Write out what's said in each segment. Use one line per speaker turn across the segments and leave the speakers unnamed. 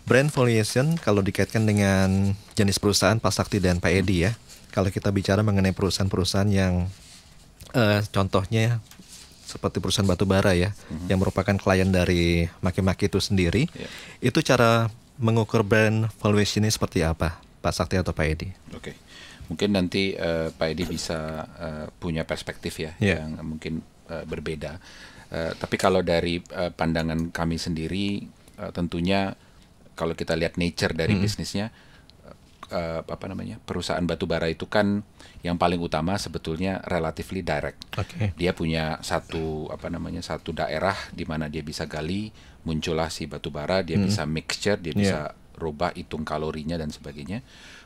Brand valuation kalau dikaitkan dengan jenis perusahaan Pak Sakti dan Pak Edi ya. Kalau kita bicara mengenai perusahaan-perusahaan yang contohnya seperti perusahaan batu bara ya, yang merupakan klien dari Maki-Maki itu sendiri, itu cara mengukur brand valuation ini seperti apa, Pak Sakti atau Pak Edi?
Oke. Mungkin nanti Pak Edi bisa punya perspektif ya yang mungkin berbeda. Tapi kalau dari pandangan kami sendiri, tentunya kalau kita lihat nature dari bisnisnya, perusahaan batubara itu kan yang paling utama sebetulnya relatively direct. Dia punya satu daerah di mana dia bisa gali, muncullah si batubara, dia bisa mixture, dia bisa rubah hitung kalorinya dan sebagainya.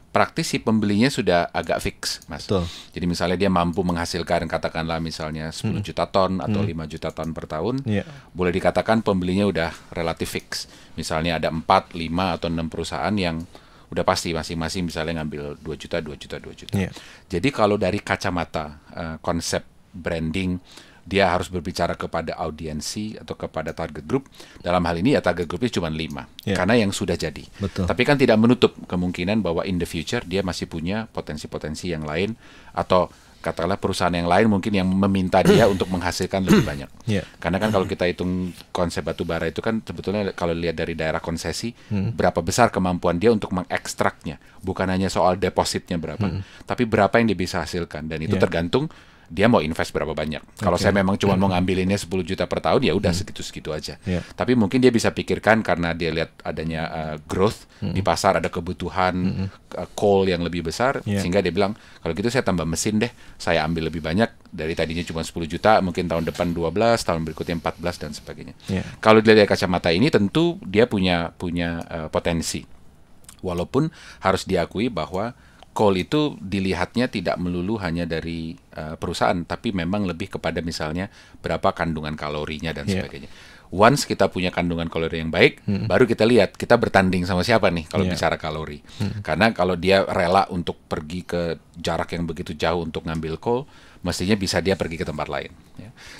Praktis si pembelinya sudah agak fix, Mas. Jadi misalnya dia mampu menghasilkan katakanlah misalnya 10 juta ton atau 5 juta ton per tahun, boleh dikatakan pembelinya udah relatif fix. Misalnya ada 4, 5 atau 6 perusahaan yang udah pasti masing-masing misalnya ngambil 2 juta. Jadi kalau dari kacamata konsep branding, dia harus berbicara kepada audiensi atau kepada target group. Dalam hal ini ya target groupnya cuma 5, karena yang sudah jadi. Tapi kan tidak menutup kemungkinan bahwa in the future dia masih punya potensi-potensi yang lain, atau katakanlah perusahaan yang lain mungkin yang meminta dia untuk menghasilkan lebih banyak. Karena kan kalau kita hitung konsep batubara itu kan sebetulnya kalau lihat dari daerah konsesi, berapa besar kemampuan dia untuk mengekstraknya. Bukan hanya soal depositnya berapa, tapi berapa yang dia bisa hasilkan. Dan itu tergantung dia mau invest berapa banyak. Kalau saya memang cuma mau ngambilinnya 10 juta per tahun, ya udah segitu-segitu aja. Tapi mungkin dia bisa pikirkan karena dia lihat adanya growth di pasar, ada kebutuhan coal yang lebih besar, sehingga dia bilang, kalau gitu saya tambah mesin deh, saya ambil lebih banyak, dari tadinya cuma 10 juta, mungkin tahun depan 12, tahun berikutnya 14 dan sebagainya. Kalau dilihat dari kacamata ini, tentu dia punya potensi. Walaupun harus diakui bahwa coal itu dilihatnya tidak melulu hanya dari perusahaan, tapi memang lebih kepada misalnya berapa kandungan kalorinya dan sebagainya. Once kita punya kandungan kalori yang baik, baru kita lihat kita bertanding sama siapa nih kalau bicara kalori. Karena kalau dia rela untuk pergi ke jarak yang begitu jauh untuk ngambil coal, mestinya bisa dia pergi ke tempat lain.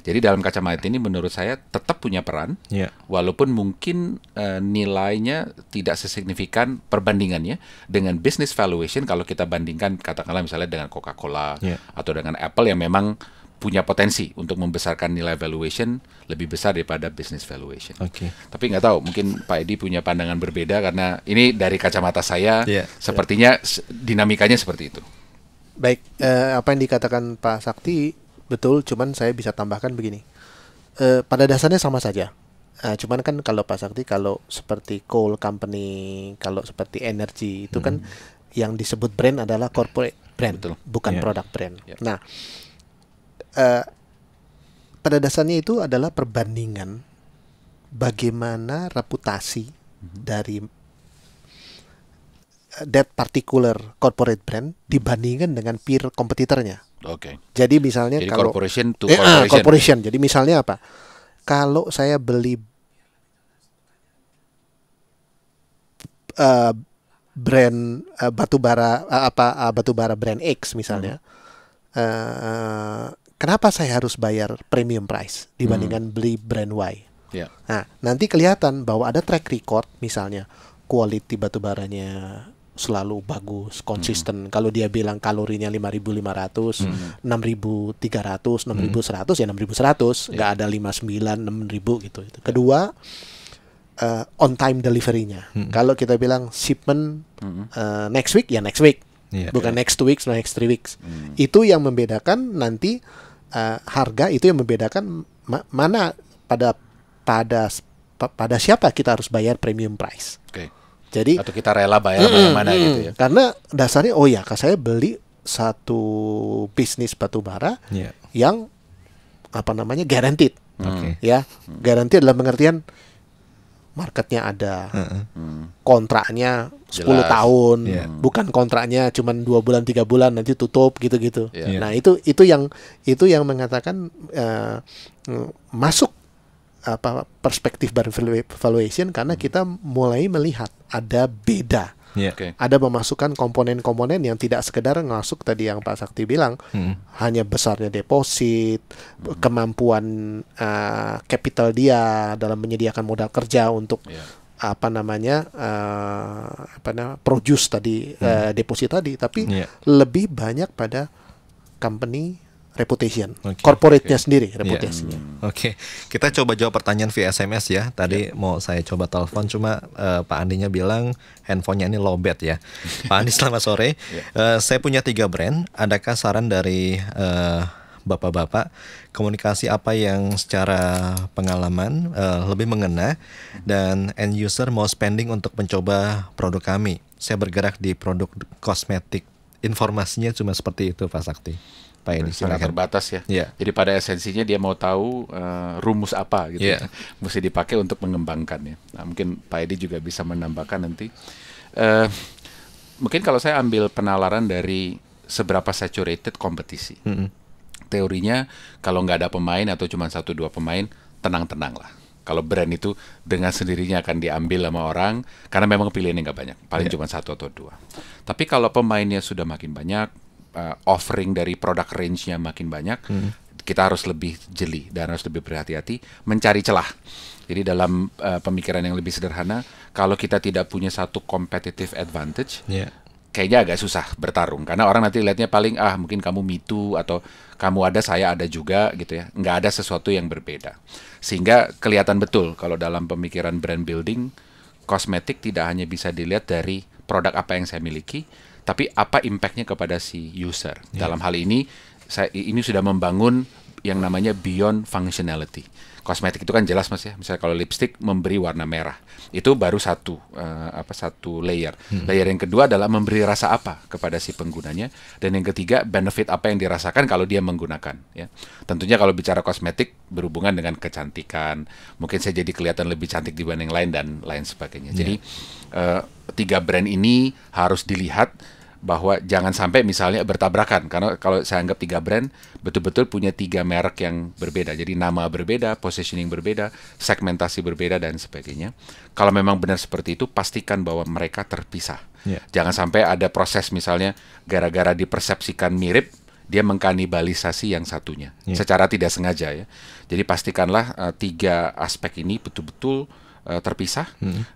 Jadi dalam kacamata ini menurut saya tetap punya peran, walaupun mungkin nilainya tidak sesignifikan perbandingannya dengan business valuation kalau kita bandingkan katakanlah misalnya dengan Coca-Cola atau dengan Apple yang memang punya potensi untuk membesarkan nilai valuation lebih besar daripada business valuation. Tapi nggak tahu, mungkin Pak Edi punya pandangan berbeda karena ini dari kacamata saya sepertinya dinamikanya seperti itu.
Baik, apa yang dikatakan Pak Sakti betul, cuman saya bisa tambahkan begini. Pada dasarnya sama saja. Cuman kan kalau Pak Sakti, kalau seperti coal company, kalau seperti energy, itu kan yang disebut brand adalah corporate brand, bukan product brand. Nah, pada dasarnya itu adalah perbandingan bagaimana reputasi dari that particular corporate brand dibandingkan dengan peer kompetitornya. Jadi misalnya
jadi
kalau
corporation to
corporation. Jadi misalnya apa? Kalau saya beli brand batubara batubara brand X misalnya, kenapa saya harus bayar premium price dibandingkan beli brand Y? Nah, nanti kelihatan bahwa ada track record, misalnya quality batubaranya selalu bagus, konsisten. Kalau dia bilang kalorinya 5.500, 6.300, 6.100 ya 6.100, nggak ada 5.9, 6.000 gitu. Kedua, on time delivery-nya. Kalau kita bilang shipment next week ya next week, bukan next 2 weeks, next 3 weeks. Itu yang membedakan nanti harga, itu yang membedakan mana pada siapa kita harus bayar premium price. Jadi
atau kita rela bayar mana gitu ya.
Karena dasarnya saya beli satu bisnis batubara yang guaranteed. Guaranteed dalam pengertian marketnya ada, kontraknya 10 tahun, bukan kontraknya cuma 2 bulan 3 bulan nanti tutup gitu-gitu. Nah, itu yang mengatakan masuk perspektif valuation, karena kita mulai melihat ada beda. Ada memasukkan komponen-komponen yang tidak sekedar masuk tadi yang Pak Sakti bilang, hanya besarnya deposit, kemampuan capital dia dalam menyediakan modal kerja untuk produce tadi, deposit tadi, tapi lebih banyak pada company reputation, corporate-nya sendiri reputasinya.
Oke, kita coba jawab pertanyaan via SMS ya. Tadi mau saya coba telepon, cuma Pak Andinya bilang handphonenya ini lowbat ya. Pak Andi, selamat sore. Saya punya 3 brand. Adakah saran dari Bapak-bapak, komunikasi apa yang secara pengalaman lebih mengena dan end user mau spending untuk mencoba produk kami? Saya bergerak di produk kosmetik. Informasinya cuma seperti itu, Pak Sakti. Pak Edi,
sangat terbatas ya. Jadi pada esensinya dia mau tahu rumus apa gitu, mesti dipakai untuk mengembangkannya. Nah, mungkin Pak Edi juga bisa menambahkan nanti. Mungkin kalau saya ambil penalaran dari seberapa saturated kompetisi. Teorinya kalau nggak ada pemain atau cuma 1-2 pemain, tenang-tenang lah. Kalau brand itu dengan sendirinya akan diambil sama orang, karena memang pilihannya nggak banyak, paling cuma 1 atau 2. Tapi kalau pemainnya sudah makin banyak, offering dari produk range-nya makin banyak, kita harus lebih jeli dan harus lebih berhati-hati mencari celah. Jadi dalam pemikiran yang lebih sederhana, kalau kita tidak punya satu competitive advantage, kayaknya agak susah bertarung, karena orang nanti lihatnya paling mungkin kamu me too, atau kamu ada saya ada juga gitu ya, nggak ada sesuatu yang berbeda, sehingga kelihatan betul kalau dalam pemikiran brand building, kosmetik tidak hanya bisa dilihat dari produk apa yang saya miliki, tapi apa impact-nya kepada si user. Dalam hal ini ini sudah membangun yang namanya beyond functionality. Kosmetik itu kan jelas Mas ya, misalnya kalau lipstick memberi warna merah, itu baru satu layer. Layer yang kedua adalah memberi rasa apa kepada si penggunanya, dan yang ketiga benefit apa yang dirasakan kalau dia menggunakan. Ya, tentunya kalau bicara kosmetik berhubungan dengan kecantikan, mungkin saya jadi kelihatan lebih cantik dibanding lain dan lain sebagainya. Jadi 3 brand ini harus dilihat bahwa jangan sampai misalnya bertabrakan, karena kalau saya anggap 3 brand betul-betul punya 3 merek yang berbeda, jadi nama berbeda, positioning berbeda, segmentasi berbeda dan sebagainya. Kalau memang benar seperti itu, pastikan bahwa mereka terpisah. Jangan sampai ada proses misalnya gara-gara dipersepsikan mirip, dia mengkanibalisasi yang satunya secara tidak sengaja ya. Jadi pastikanlah 3 aspek ini betul-betul terpisah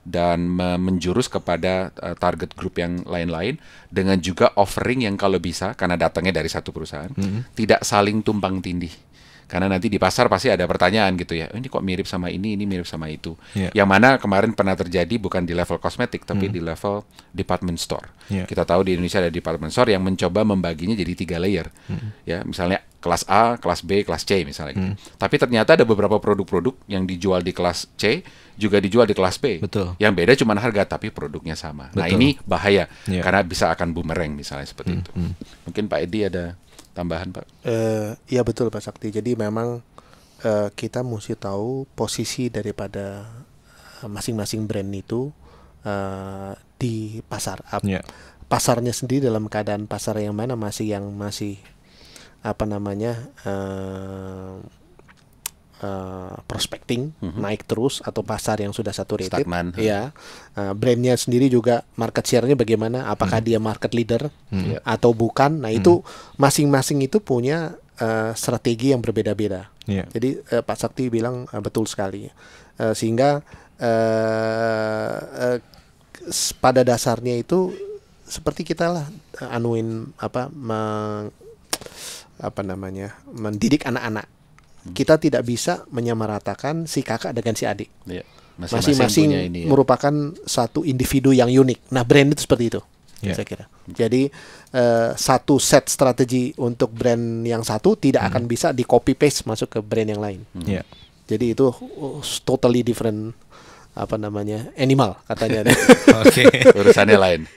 dan menjurus kepada target group yang lain-lain, dengan juga offering yang kalau bisa, karena datangnya dari satu perusahaan, tidak saling tumpang tindih. Karena nanti di pasar pasti ada pertanyaan gitu ya, ini kok mirip sama ini mirip sama itu. Yang mana kemarin pernah terjadi bukan di level kosmetik, tapi di level department store. Kita tahu di Indonesia ada department store yang mencoba membaginya jadi 3 layer. Ya, misalnya kelas A, kelas B, kelas C misalnya gitu. Tapi ternyata ada beberapa produk-produk yang dijual di kelas C juga dijual di kelas B. Yang beda cuma harga, tapi produknya sama. Nah, ini bahaya karena bisa akan bumerang misalnya seperti itu. Mungkin Pak Edi ada tambahan, Pak?
Iya betul Pak Sakti. Jadi memang kita mesti tahu posisi daripada masing-masing brand itu di pasar. Pasarnya sendiri dalam keadaan pasar yang mana masih prospecting, naik terus, atau pasar yang sudah saturated, brandnya sendiri juga market share-nya bagaimana, apakah dia market leader atau bukan. Nah itu masing-masing itu punya strategi yang berbeda-beda. Jadi Pak Sakti bilang betul sekali, sehingga pada dasarnya itu seperti kita lah mendidik anak-anak. Kita tidak bisa menyamaratakan si kakak dengan si adik. Masing-masing merupakan satu individu yang unik. Nah, brand itu seperti itu, saya kira. Jadi satu set strategi untuk brand yang satu tidak akan bisa di copy paste masuk ke brand yang lain. Jadi itu totally different animal katanya.
Urusannya lain.